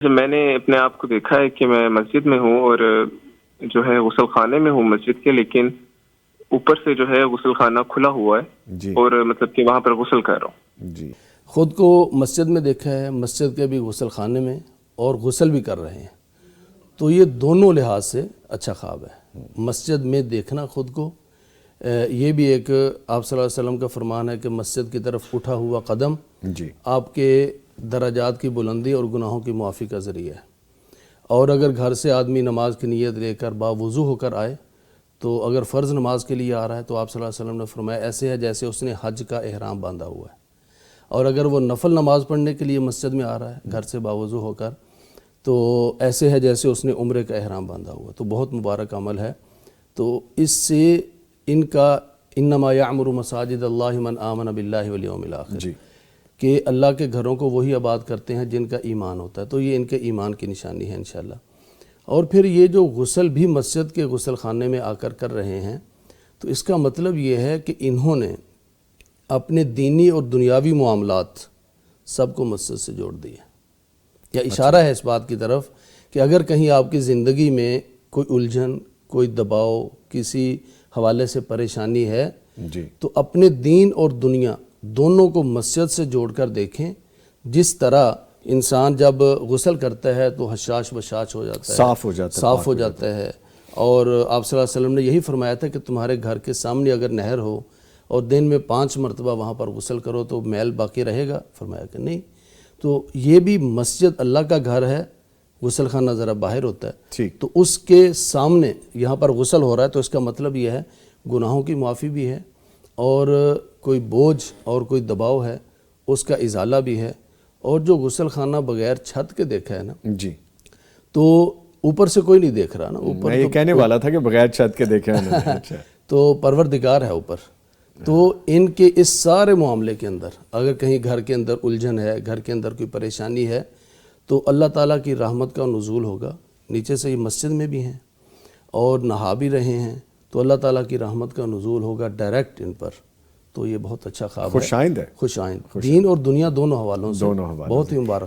میں نے اپنے آپ کو دیکھا ہے کہ میں مسجد میں ہوں اور جو ہے غسل خانے میں ہوں مسجد کے، لیکن اوپر سے جو ہے غسل خانہ کھلا ہوا ہے جی اور مطلب کہ وہاں پر غسل کر رہا ہوں۔ جی خود کو مسجد میں دیکھا ہے، مسجد کے بھی غسل خانے میں، اور غسل بھی کر رہے ہیں، تو یہ دونوں لحاظ سے اچھا خواب ہے۔ مسجد میں دیکھنا خود کو، یہ بھی ایک آپ صلی اللہ علیہ وسلم کا فرمان ہے کہ مسجد کی طرف اٹھا ہوا قدم جی آپ کے درجات کی بلندی اور گناہوں کی معافی کا ذریعہ ہے۔ اور اگر گھر سے آدمی نماز کی نیت لے کر باوضو ہو کر آئے، تو اگر فرض نماز کے لیے آ رہا ہے تو آپ صلی اللہ علیہ وسلم نے فرمایا ایسے ہے جیسے اس نے حج کا احرام باندھا ہوا ہے۔ اور اگر وہ نفل نماز پڑھنے کے لیے مسجد میں آ رہا ہے گھر سے باوضو ہو کر، تو ایسے ہے جیسے اس نے عمرے کا احرام باندھا ہوا ہے۔ تو بہت مبارک عمل ہے۔ تو اس سے ان کا انما یعمر مساجد اللہ من آمن باللہ والیوم الآخر، جی کہ اللہ کے گھروں کو وہی آباد کرتے ہیں جن کا ایمان ہوتا ہے۔ تو یہ ان کے ایمان کی نشانی ہے انشاءاللہ۔ اور پھر یہ جو غسل بھی مسجد کے غسل خانے میں آ کر رہے ہیں، تو اس کا مطلب یہ ہے کہ انہوں نے اپنے دینی اور دنیاوی معاملات سب کو مسجد سے جوڑ دیے، یا اشارہ ہے اس بات کی طرف کہ اگر کہیں آپ کی زندگی میں کوئی الجھن، کوئی دباؤ، کسی حوالے سے پریشانی ہے، جی تو اپنے دین اور دنیا دونوں کو مسجد سے جوڑ کر دیکھیں۔ جس طرح انسان جب غسل کرتا ہے تو حشاش بشاش ہو جاتا ہے، صاف ہو جاتا ہے، صاف ہو جاتا ہے۔ اور آپ صلی اللہ علیہ وسلم نے یہی فرمایا تھا کہ تمہارے گھر کے سامنے اگر نہر ہو اور دن میں 5 مرتبہ وہاں پر غسل کرو تو میل باقی رہے گا؟ فرمایا کہ نہیں۔ تو یہ بھی مسجد اللہ کا گھر ہے، غسل خانہ ذرا باہر ہوتا ہے، ٹھیک تو اس کے سامنے یہاں پر غسل ہو رہا ہے، تو اس کا مطلب یہ ہے گناہوں کی معافی بھی ہے، اور کوئی بوجھ اور کوئی دباؤ ہے اس کا ازالہ بھی ہے۔ اور جو غسل خانہ بغیر چھت کے دیکھا ہے نا، جی تو اوپر سے کوئی نہیں دیکھ رہا نا، اوپر میں یہ کہنے والا تھا کہ بغیر چھت کے دیکھا انہوں نے۔ اچھا تو پروردگار ہے اوپر۔ تو ان کے اس سارے معاملے کے اندر اگر کہیں گھر کے اندر الجھن ہے، گھر کے اندر کوئی پریشانی ہے، تو اللہ تعالیٰ کی رحمت کا نزول ہوگا۔ نیچے سے یہ مسجد میں بھی ہیں اور نہا بھی رہے ہیں، تو اللہ تعالیٰ کی رحمت کا نزول ہوگا ڈائریکٹ ان پر۔ تو یہ بہت اچھا خواب ہے، خوش آئند ہے، خوش آئند، دین اور دنیا دونوں حوالوں سے دونوں حوالوں بہت ہی مبارک